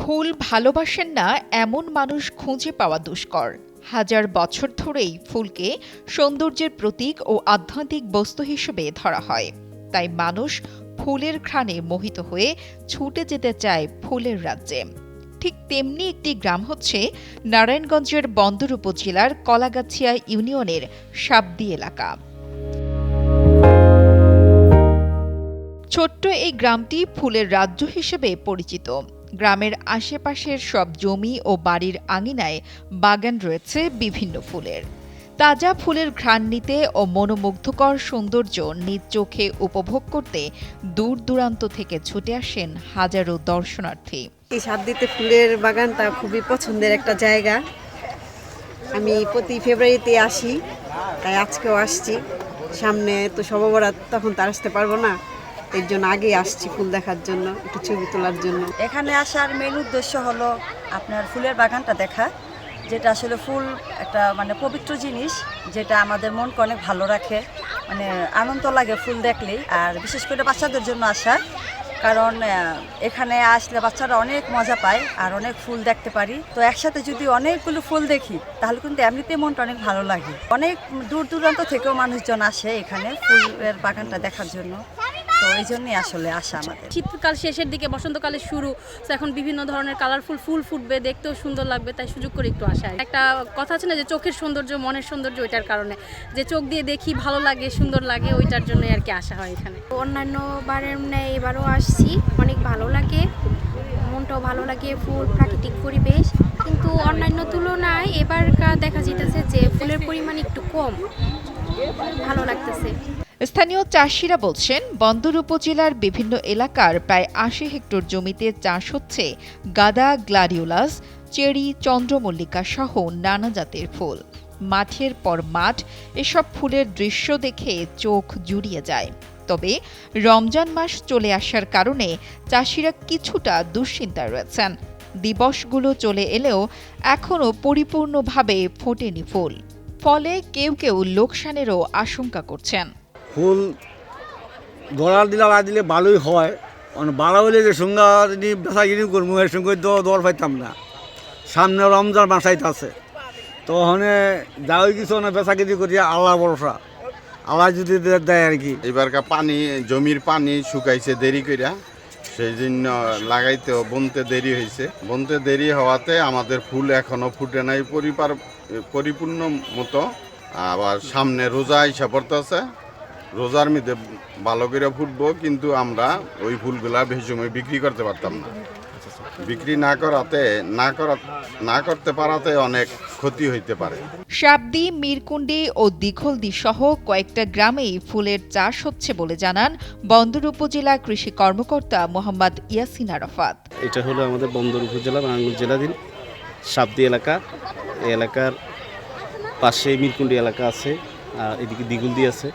ফুল ভালোবাসেন না এমন মানুষ খুঁজে পাওয়া দুষ্কর। হাজার বছর ধরেই ফুলকে সৌন্দর্যের প্রতীক ও আধ্যাত্মিক বস্তু হিসেবে ধরা হয়। তাই মানুষ ফুলের ঘ্রাণে মোহিত হয়ে ছুটে যেতে চায় ফুলের রাজ্যে। ঠিক তেমনি একটি গ্রাম হচ্ছে নারায়ণগঞ্জের বন্দর উপজেলার কলাগাছিয়া ইউনিয়নের সাবদি এলাকা। ছোট্ট এই গ্রামটি ফুলের রাজ্য হিসেবে পরিচিত। গ্রামের আশেপাশের সব জমি ও বাড়ির আঙিনায় বাগান রয়েছে বিভিন্ন ফুলের। তাজা ফুলের ঘ্রাণ নিতে ও মনোমুগ্ধকর সৌন্দর্য নিজ চোখে উপভোগ করতে দূর দূরান্ত থেকে ছুটে আসেন হাজারো দর্শনার্থী। এই সাবদিতে ফুলের বাগানটা খুবই পছন্দের একটা জায়গা। আমি প্রতি ফেব্রুয়ারিতে আসি, তাই আজকেও আসছি। সামনে তো শবে বরাত, তখন তো আসতে পারবো না, এর জন্য আগে আসছি ফুল দেখার জন্য, একটু ছবি তোলার জন্য। এখানে আসার মেন উদ্দেশ্য হলো আপনার ফুলের বাগানটা দেখা, যেটা আসলে ফুল একটা পবিত্র জিনিস, যেটা আমাদের মনকে অনেক ভালো রাখে, আনন্দ লাগে ফুল দেখলেই। আর বিশেষ করে বাচ্চাদের জন্য আসা, কারণ এখানে আসলে বাচ্চারা অনেক মজা পায় আর অনেক ফুল দেখতে পারি। তো একসাথে যদি অনেকগুলো ফুল দেখি তাহলে কিন্তু এমনিতেই মনটা অনেক ভালো লাগে। অনেক দূর দূরান্ত থেকেও মানুষজন আসে এখানে ফুলের বাগানটা দেখার জন্য। তো এই জন্যই আসলে আসা আমাদের। শীতকাল শেষের দিকে, বসন্তকালের শুরু, তো এখন বিভিন্ন ধরনের কালারফুল ফুল ফুটবে, দেখতেও সুন্দর লাগবে, তাই সুযোগ করে একটু আসা। একটা কথা আছে না যে চোখের সৌন্দর্য মনের সৌন্দর্য, ওইটার কারণে যে চোখ দিয়ে দেখি ভালো লাগে, সুন্দর লাগে, ওইটার জন্যই আর কি আসা হয় এখানে। অন্যান্য বারের ন্যায় এবারও আসছি, অনেক ভালো লাগে, মনটাও ভালো লাগে, ফুল প্রাকৃতিক পরিবেশ। কিন্তু অন্যান্য তুলনায় এবারকার দেখা যেতেছে যে ফুলের পরিমাণ একটু কম, ভালো লাগতেছে। স্থানীয় চাষিরা বলছেন, বন্দর উপজেলার বিভিন্ন এলাকার প্রায় ৮০ হেক্টর জমিতে চাষ হচ্ছে গাঁদা, গ্লাডিওলাস, চেরি, চন্দ্রমল্লিকা সহ নানা জাতের ফুল। মাঠের পর মাঠ এসব ফুলের দৃশ্য দেখে চোখ জুড়িয়ে যায়। তবে রমজান মাস চলে আসার কারণে চাষিরা কিছুটা দুশ্চিন্তায় রয়েছেন। দিবসগুলো চলে এলেও এখনও পরিপূর্ণভাবে ফোটেনি ফুল, ফলে কেউ কেউ লোকসানেরও আশঙ্কা করছেন। ফুল গড়া দিলে ভালোই হয়, ভালো হলে যে সঙ্গে বেচা কিনি করবো, এর সঙ্গে তো দর পাইতাম না। সামনে রমজান মাসাইত আছে, তো ওখানে যাওয়াই কিছু না, বেচা কিনি করি আল্লাহ ভরসা, আল্লাহ যদি দেয় আর কি। এবারকার পানি, জমির পানি শুকাইছে দেরি কইরা, সেই জন্য লাগাইতেও বনতে দেরি হয়েছে। বনতে দেরি হওয়াতে আমাদের ফুল এখনো ফুটে নাই পরিপূর্ণ মতো। আবার সামনে রোজা হিসাব পড়তেছে, রোজার মধ্যে ভালো করে ফুটবো, কিন্তু আমরা ওই ফুলগুলা বেশি সময় বিক্রি করতে পারতাম না। বিক্রি না করতে পারাতে অনেক ক্ষতি হইতে পারে। সাবদি, মিরকুন্ডি ও দিঘলদি সহ কয়েকটা গ্রামেই ফুলের চাষ হচ্ছে বলে জানান বন্দর উপজেলা কৃষি কর্মকর্তা মোহাম্মদ ইয়াসিন আরাফাত। এটা হলো আমাদের বন্দর উপজেলা নারায়ণগঞ্জ জেলাধীন সাবদি এলাকা। এই এলাকার পাশে মিরকুন্ডি এলাকা আছে, আর এদিকে দিঘলদি আছে।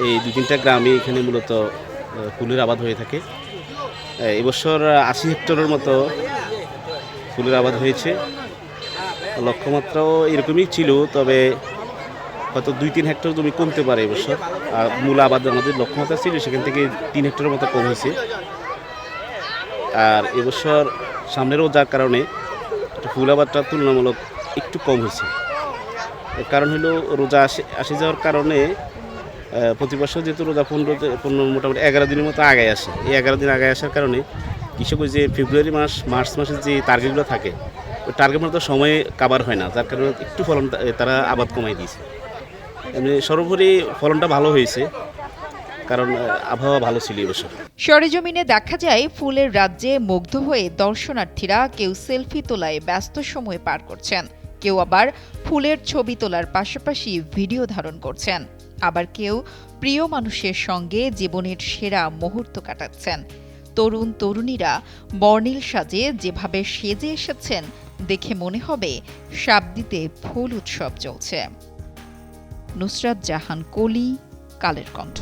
এই ২-৩টা গ্রামে এখানে মূলত ফুলের আবাদ হয়ে থাকে। এবছর ৮০ হেক্টরের মতো ফুলের আবাদ হয়েছে। লক্ষ্যমাত্রাও এরকমই ছিল, তবে হয়তো ২-৩ হেক্টর জমি কমতে পারে এবছর। আর মূল আবাদ আমাদের লক্ষ্যমাত্রা ছিল, সেখান থেকে ৩ হেক্টরের মতো কম হয়েছে। আর এবছর সামনে রোজার কারণে ফুল আবাদটা তুলনামূলক একটু কম হয়েছে। এর কারণ হলো রোজা আসে যাওয়ার কারণে প্রতি বছর যেহেতু রোজা 15 মোটামুটি 11 দিনের মতো আগে আসে। এই 11 দিন আগে আসার কারণে কৃষকের যে ফেব্রুয়ারি মার্চ মাসের যে টার্গেটগুলো থাকে, ওই টার্গেট মতো সময়ে কাভার হয় না, যার কারণে একটু ফলন তারা আবাদ কমাই দিয়েছে। এমনি সর্বোপরি ফলনটা ভালো হয়েছে, কারণ আবহাওয়া ভালো ছিল এবছর। সরেজমিনে দেখা যায় ফুলের রাজ্যে মুগ্ধ হয়ে দর্শনার্থীরা কেউ সেলফি তোলায় ব্যস্ত সময় পার করছেন, কেউ আবার ফুলের ছবি তোলার পাশাপাশি ভিডিও ধারণ করছেন, আবার কেউ প্রিয় মানুষের সঙ্গে জীবনের সেরা মুহূর্ত কাটাচ্ছেন। তরুণ তরুণীরা বর্ণিল সাজে যেভাবে সেজে এসেছেন, দেখে মনে হবে সাবদিতে ফুল উৎসব চলছে। নুসরাত জাহান কলি, কালের কণ্ঠ।